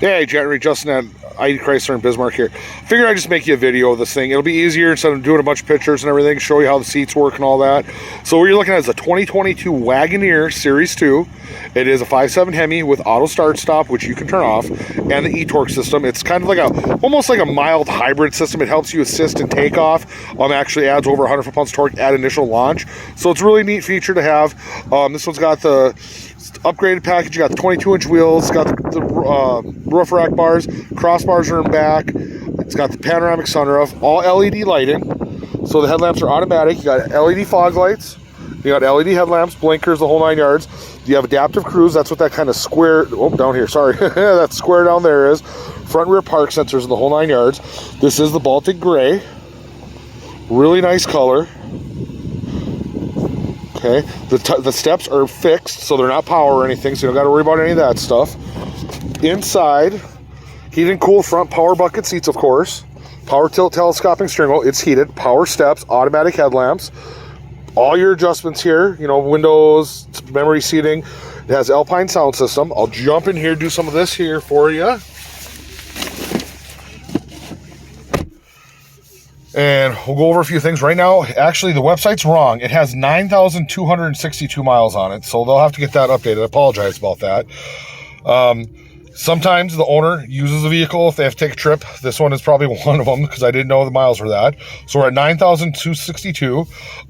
Hey, Justin at ID Chrysler in Bismarck here. Figure I'd just make you a video of this thing. It'll be easier instead of doing a bunch of pictures and everything, show you how the seats work and all that. So what you're looking at is a 2022 Wagoneer Series 2. It is a 5.7 Hemi with auto start stop, which you can turn off, and the e-torque system. It's kind of like almost like a mild hybrid system. It helps you assist in takeoff. Actually adds over 100 foot-pounds torque at initial launch. So it's a really neat feature to have. This one's got the upgraded package. You got the 22-inch wheels, got the roof rack bars, crossbars are in back. It's got the panoramic sunroof, all LED lighting. So the headlamps are automatic. You got LED fog lights. You got LED headlamps, blinkers, the whole 9 yards. You have adaptive cruise. That's what that kind of square, down here, sorry. That square down there is. Front and rear park sensors in the whole 9 yards. This is the Baltic Gray. Really nice color. Okay, the steps are fixed, so they're not power or anything, so you don't got to worry about any of that stuff. Inside, heated and cool front power bucket seats, of course. Power tilt telescoping steering wheel. It's heated. Power steps, automatic headlamps. All your adjustments here, windows, memory seating. It has Alpine sound system. I'll jump in here, do some of this here for you. And we'll go over a few things right now. Actually, the website's wrong. It has 9,262 miles on it, so they'll have to get that updated. I apologize about that. Sometimes the owner uses the vehicle if they have to take a trip. This one is probably one of them because I didn't know the miles were that. So we're at 9,262.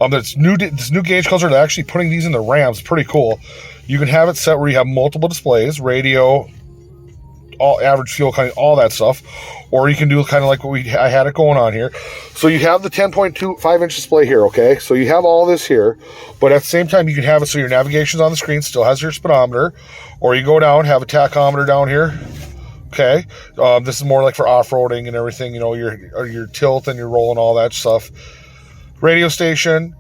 This new gauge color, they're actually putting these in the Rams. Pretty cool. You can have it set where you have multiple displays, radio, all average fuel, kind of all that stuff, or you can do kind of like what I had it going on here. So you have the 10.25-inch display here, okay? So you have all this here, but at the same time you can have it so your navigation's on the screen, still has your speedometer, or you go down, have a tachometer down here, okay? This is more like for off-roading and everything, your tilt and your roll and all that stuff. Radio station,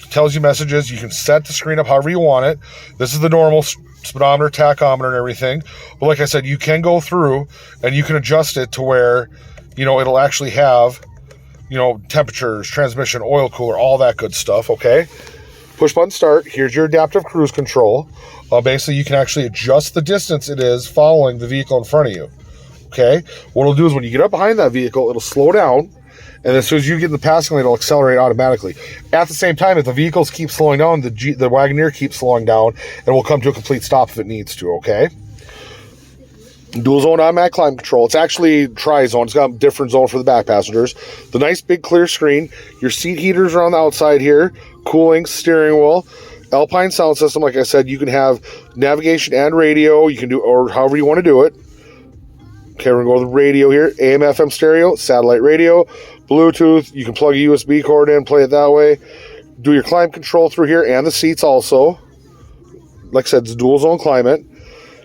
tells you messages. You can set the screen up however you want it. This is the normal speedometer, tachometer, and everything. But like I said, you can go through and you can adjust it to where, it'll actually have, temperatures, transmission, oil cooler, all that good stuff, okay? Push button start. Here's your adaptive cruise control. Basically, you can actually adjust the distance it is following the vehicle in front of you, okay? What it'll do is when you get up behind that vehicle, it'll slow down. And as soon as you get in the passing lane, it'll accelerate automatically. At the same time, if the vehicles keep slowing down, the Wagoneer keeps slowing down, and will come to a complete stop if it needs to, okay? Dual zone automatic climate control. It's actually tri-zone. It's got a different zone for the back passengers. The nice big clear screen. Your seat heaters are on the outside here. Cooling, steering wheel. Alpine sound system. Like I said, you can have navigation and radio. You can do, or however you want to do it. Okay, we're going to go to the radio here. AM, FM stereo, satellite radio, Bluetooth. You can plug a USB cord in, play it that way. Do your climate control through here and the seats also. Like I said, it's dual zone climate.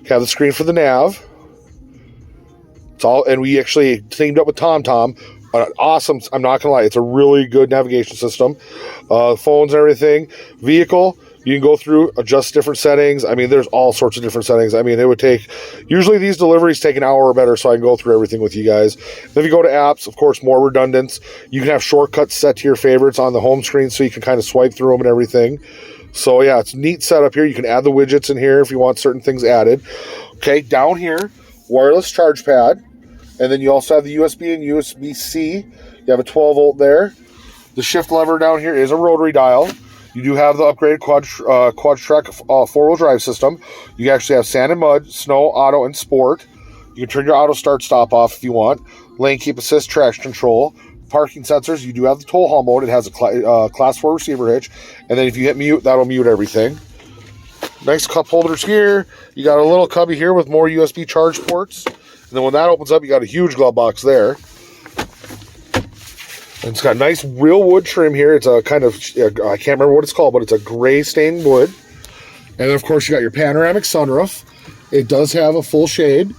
Have the screen for the nav. It's all, and we actually teamed up with TomTom. Awesome, I'm not going to lie, it's a really good navigation system. Phones and everything. Vehicle. You can go through, adjust different settings. There's all sorts of different settings. It would take, usually these deliveries take an hour or better, so I can go through everything with you guys. Then if you go to apps, of course, more redundant. You can have shortcuts set to your favorites on the home screen so you can kind of swipe through them and everything. So yeah, it's a neat setup here. You can add the widgets in here if you want certain things added. Okay, down here, wireless charge pad. And then you also have the USB and USB-C. You have a 12 volt there. The shift lever down here is a rotary dial. You do have the upgraded quad-track four-wheel drive system. You actually have sand and mud, snow, auto, and sport. You can turn your auto start-stop off if you want. Lane keep assist, traction control. Parking sensors. You do have the tow haul mode. It has a class 4 receiver hitch. And then if you hit mute, that'll mute everything. Nice cup holders here. You got a little cubby here with more USB charge ports. And then when that opens up, you got a huge glove box there. And it's got nice real wood trim here. It's a kind of, I can't remember what it's called, but it's a gray stained wood. And then, of course, you got your panoramic sunroof. It does have a full shade.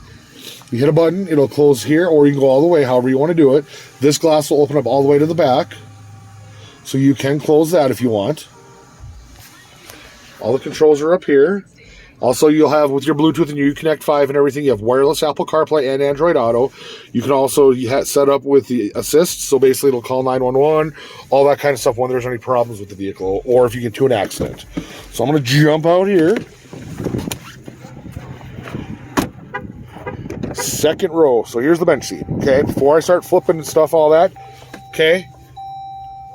You hit a button, it'll close here, or you can go all the way, however you want to do it. This glass will open up all the way to the back. So you can close that if you want. All the controls are up here. Also, you'll have, with your Bluetooth and your Uconnect 5 and everything, you have wireless Apple CarPlay and Android Auto. You can also set up with the assist, so basically it'll call 911, all that kind of stuff when there's any problems with the vehicle, or if you get into an accident. So I'm going to jump out here. Second row. So here's the bench seat. Okay, before I start flipping and stuff, all that. Okay,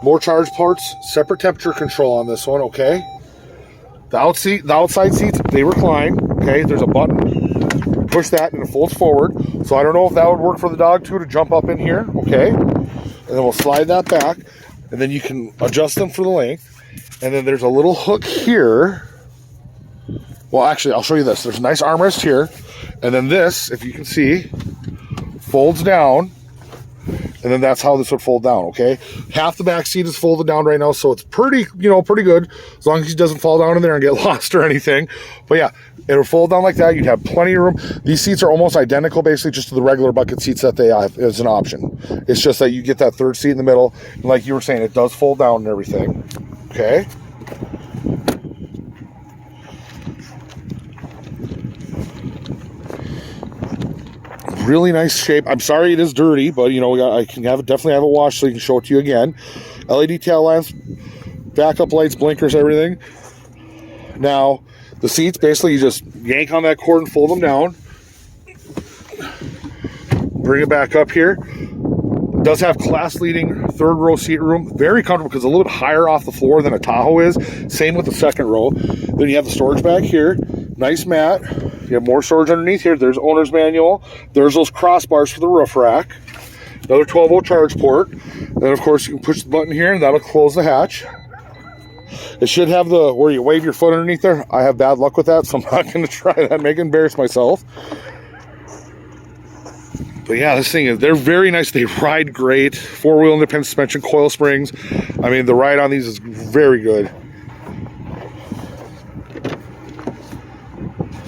more charge ports, separate temperature control on this one. Okay, the outside seats, they recline. Okay, there's a button. Push that and it folds forward. So I don't know if that would work for the dog too to jump up in here. Okay, and then we'll slide that back, and then you can adjust them for the length. And then there's a little hook here. Well, actually, I'll show you this. There's a nice armrest here. And then this, if you can see, folds down. And then that's how this would fold down, okay? Half the back seat is folded down right now, so it's pretty, pretty good. As long as he doesn't fall down in there and get lost or anything. But yeah, it'll fold down like that. You'd have plenty of room. These seats are almost identical, basically, just to the regular bucket seats that they have as an option. It's just that you get that third seat in the middle. And like you were saying, it does fold down and everything, okay? Really nice shape. I'm sorry it is dirty, but I can definitely have it washed so you can show it to you again. LED tail lamps, backup lights, blinkers, everything. Now, the seats, basically you just yank on that cord and fold them down. Bring it back up here. It does have class leading third row seat room. Very comfortable because it's a little bit higher off the floor than a Tahoe is. Same with the second row. Then you have the storage back here. Nice mat. You have more storage underneath here. There's owner's manual. There's those crossbars for the roof rack. Another 12-volt charge port. Then, of course, you can push the button here, and that'll close the hatch. It should have where you wave your foot underneath there. I have bad luck with that, so I'm not going to try that. Make it embarrass myself. But yeah, this thing they're very nice. They ride great. Four-wheel independent suspension, coil springs. I mean, the ride on these is very good.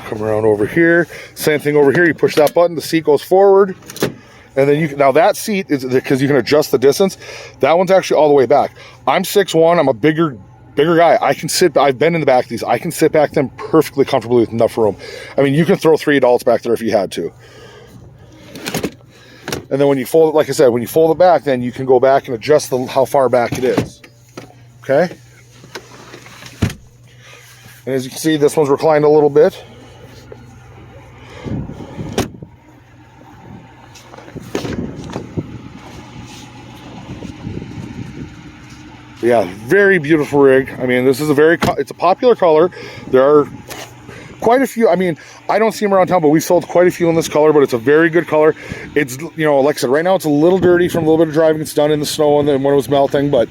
Come around over here. Same thing over here. You push that button, the seat goes forward. And then now that seat is because you can adjust the distance. That one's actually all the way back. I'm 6'1", I'm a bigger guy. I've been in the back of these. I can sit back them perfectly comfortably with enough room. I mean, you can throw 3 adults back there if you had to. And then when you fold it, like I said, when you fold it back, then you can go back and adjust how far back it is. Okay? And as you can see, this one's reclined a little bit. Yeah, very beautiful rig. I mean, this is it's a popular color. There are quite a few. I mean, I don't see them around town, but we sold quite a few in this color, but it's a very good color. It's, like I said, right now it's a little dirty from a little bit of driving. It's done in the snow and then when it was melting, but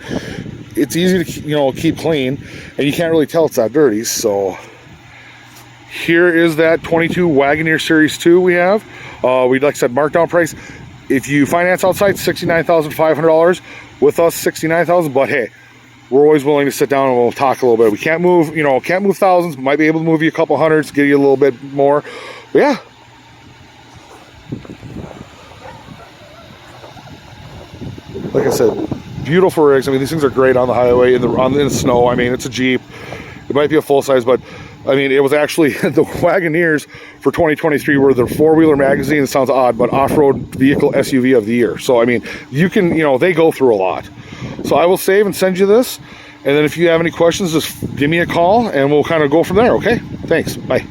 it's easy to, keep clean, and you can't really tell it's that dirty. So here is that 22 Wagoneer Series 2 we have. We'd, like I said, markdown price. If you finance outside, $69,500. With us, $69,000. But hey, we're always willing to sit down and we'll talk a little bit. We can't move, can't move thousands. Might be able to move you a couple hundreds, give you a little bit more. But yeah. Like I said, beautiful rigs. I mean, these things are great on the highway, in the snow. I mean, it's a Jeep. It might be a full size, but I mean, it was actually the Wagoneers for 2023 were the Four-Wheeler Magazine. It sounds odd, but off-road vehicle SUV of the year. So I mean, you can, they go through a lot. So I will save and send you this, and then if you have any questions, just give me a call and we'll kind of go from there. Okay, thanks. Bye.